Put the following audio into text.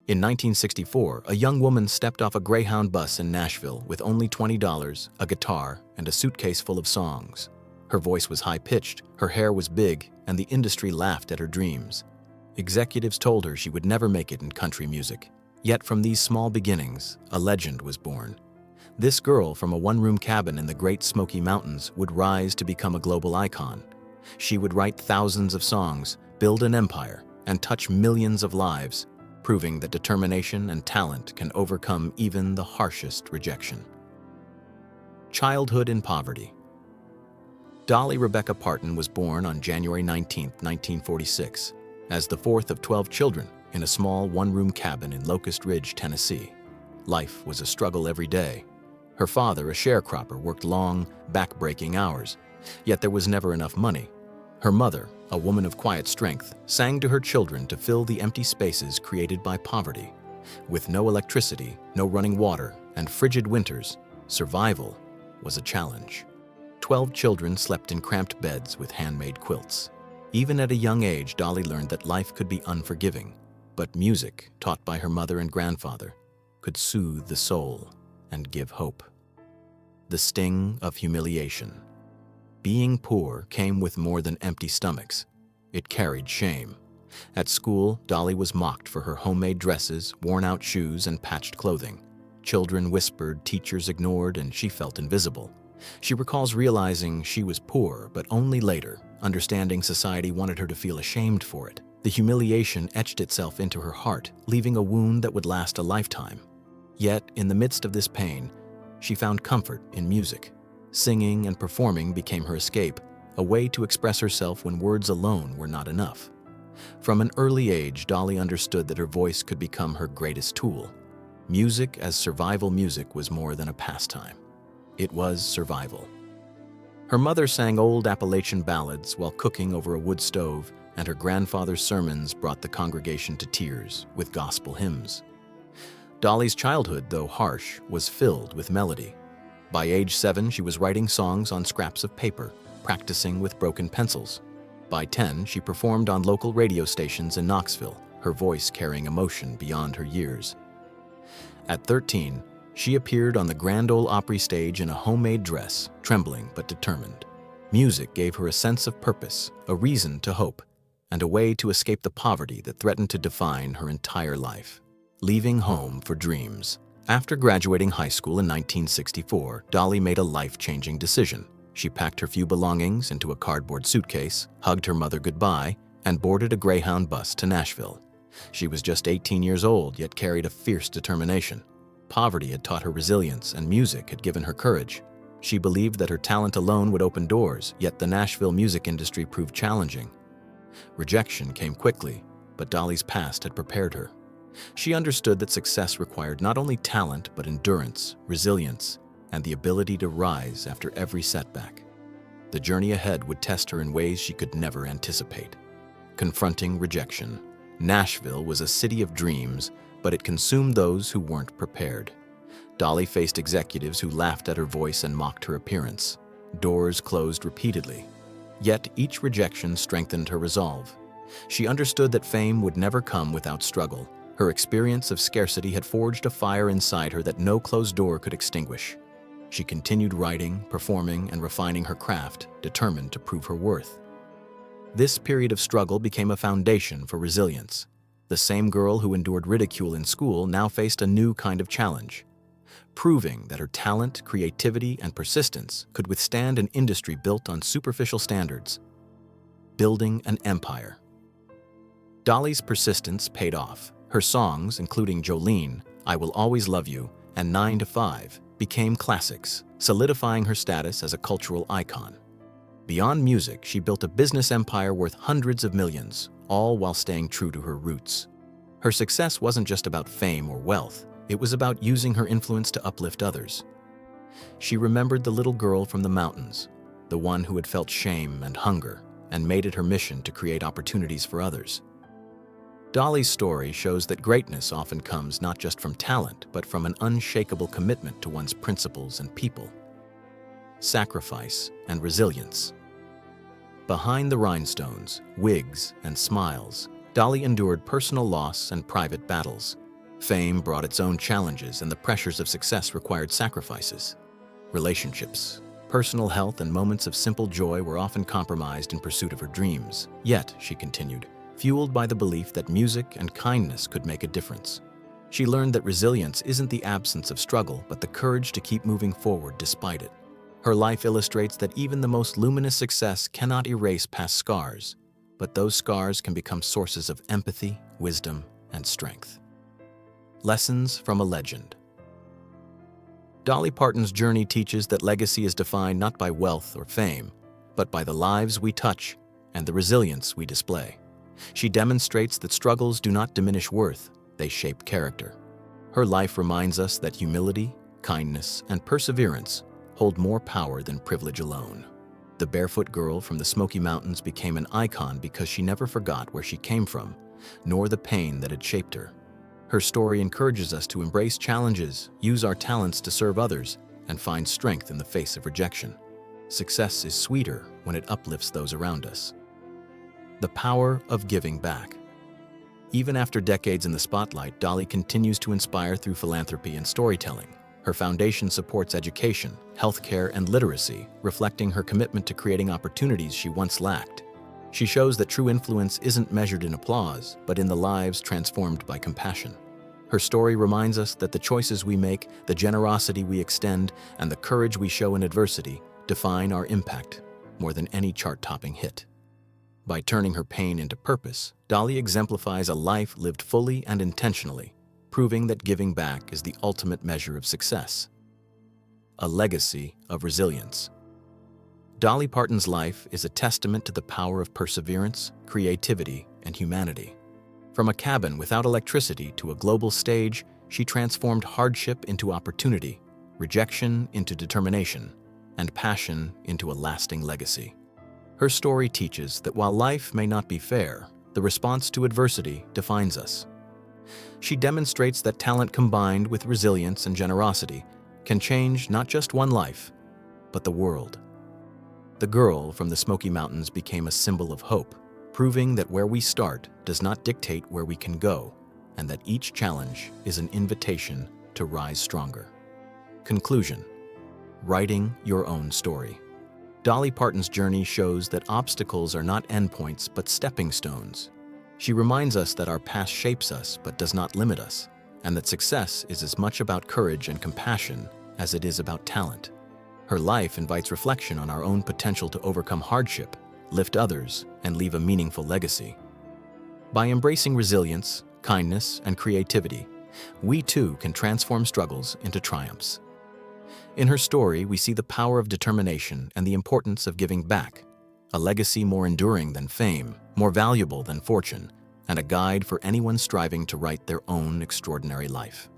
In 1964, a young woman stepped off a Greyhound bus in Nashville with only $20, a guitar, and a suitcase full of songs. Her voice was high-pitched, her hair was big, and the industry laughed at her dreams. Executives told her she would never make it in country music. Yet from these small beginnings, a legend was born. This girl from a one-room cabin in the Great Smoky Mountains would rise to become a global icon. She would write thousands of songs, build an empire, and touch millions of lives, proving that determination and talent can overcome even the harshest rejection. Childhood in poverty. Dolly Rebecca Parton was born on January 19, 1946, as the fourth of 12 children in a small one-room cabin in Locust Ridge, Tennessee. Life was a struggle every day. Her father, a sharecropper, worked long, back-breaking hours, yet there was never enough money. Her mother, a woman of quiet strength, sang to her children to fill the empty spaces created by poverty. With no electricity, no running water, and frigid winters, survival was a challenge. 12 children slept in cramped beds with handmade quilts. Even at a young age, Dolly learned that life could be unforgiving, but music, taught by her mother and grandfather, could soothe the soul and give hope. The sting of humiliation. Being poor came with more than empty stomachs. It carried shame. At school, Dolly was mocked for her homemade dresses, worn-out shoes, and patched clothing. Children whispered, teachers ignored, and she felt invisible. She recalls realizing she was poor, but only later, understanding society wanted her to feel ashamed for it. The humiliation etched itself into her heart, leaving a wound that would last a lifetime. Yet, in the midst of this pain, she found comfort in music. Singing and performing became her escape, a way to express herself when words alone were not enough. From an early age, Dolly understood that her voice could become her greatest tool. Music as survival music was more than a pastime. It was survival. Her mother sang old Appalachian ballads while cooking over a wood stove, and her grandfather's sermons brought the congregation to tears with gospel hymns. Dolly's childhood, though harsh, was filled with melody. By age 7, she was writing songs on scraps of paper, practicing with broken pencils. By 10, she performed on local radio stations in Knoxville, her voice carrying emotion beyond her years. At 13, she appeared on the Grand Ole Opry stage in a homemade dress, trembling but determined. Music gave her a sense of purpose, a reason to hope, and a way to escape the poverty that threatened to define her entire life. Leaving home for dreams. After graduating high school in 1964, Dolly made a life-changing decision. She packed her few belongings into a cardboard suitcase, hugged her mother goodbye, and boarded a Greyhound bus to Nashville. She was just 18 years old, yet carried a fierce determination. Poverty had taught her resilience, and music had given her courage. She believed that her talent alone would open doors, yet the Nashville music industry proved challenging. Rejection came quickly, but Dolly's past had prepared her. She understood that success required not only talent, but endurance, resilience, and the ability to rise after every setback. The journey ahead would test her in ways she could never anticipate. Confronting rejection. Nashville was a city of dreams, but it consumed those who weren't prepared. Dolly faced executives who laughed at her voice and mocked her appearance. Doors closed repeatedly. Yet each rejection strengthened her resolve. She understood that fame would never come without struggle. Her experience of scarcity had forged a fire inside her that no closed door could extinguish. She continued writing, performing, and refining her craft, determined to prove her worth. This period of struggle became a foundation for resilience. The same girl who endured ridicule in school now faced a new kind of challenge, proving that her talent, creativity, and persistence could withstand an industry built on superficial standards. Building an empire. Dolly's persistence paid off. Her songs, including Jolene, I Will Always Love You, and 9 to 5, became classics, solidifying her status as a cultural icon. Beyond music, she built a business empire worth hundreds of millions, all while staying true to her roots. Her success wasn't just about fame or wealth, it was about using her influence to uplift others. She remembered the little girl from the mountains, the one who had felt shame and hunger, and made it her mission to create opportunities for others. Dolly's story shows that greatness often comes not just from talent, but from an unshakable commitment to one's principles and people. Sacrifice and resilience. Behind the rhinestones, wigs, and smiles, Dolly endured personal loss and private battles. Fame brought its own challenges, and the pressures of success required sacrifices. Relationships, personal health, and moments of simple joy were often compromised in pursuit of her dreams. Yet, she continued, fueled by the belief that music and kindness could make a difference. She learned that resilience isn't the absence of struggle, but the courage to keep moving forward despite it. Her life illustrates that even the most luminous success cannot erase past scars, but those scars can become sources of empathy, wisdom, and strength. Lessons from a legend. Dolly Parton's journey teaches that legacy is defined not by wealth or fame, but by the lives we touch and the resilience we display. She demonstrates that struggles do not diminish worth, they shape character. Her life reminds us that humility, kindness, and perseverance hold more power than privilege alone. The barefoot girl from the Smoky Mountains became an icon because she never forgot where she came from, nor the pain that had shaped her. Her story encourages us to embrace challenges, use our talents to serve others, and find strength in the face of rejection. Success is sweeter when it uplifts those around us. The power of giving back. Even after decades in the spotlight, Dolly continues to inspire through philanthropy and storytelling. Her foundation supports education, healthcare, and literacy, reflecting her commitment to creating opportunities she once lacked. She shows that true influence isn't measured in applause, but in the lives transformed by compassion. Her story reminds us that the choices we make, the generosity we extend, and the courage we show in adversity define our impact more than any chart-topping hit. By turning her pain into purpose, Dolly exemplifies a life lived fully and intentionally, proving that giving back is the ultimate measure of success. A legacy of resilience. Dolly Parton's life is a testament to the power of perseverance, creativity, and humanity. From a cabin without electricity to a global stage, she transformed hardship into opportunity, rejection into determination, and passion into a lasting legacy. Her story teaches that while life may not be fair, the response to adversity defines us. She demonstrates that talent combined with resilience and generosity can change not just one life, but the world. The girl from the Smoky Mountains became a symbol of hope, proving that where we start does not dictate where we can go, and that each challenge is an invitation to rise stronger. Conclusion. Writing your own story. Dolly Parton's journey shows that obstacles are not endpoints but stepping stones. She reminds us that our past shapes us but does not limit us, and that success is as much about courage and compassion as it is about talent. Her life invites reflection on our own potential to overcome hardship, lift others, and leave a meaningful legacy. By embracing resilience, kindness, and creativity, we too can transform struggles into triumphs. In her story, we see the power of determination and the importance of giving back, a legacy more enduring than fame, more valuable than fortune, and a guide for anyone striving to write their own extraordinary life.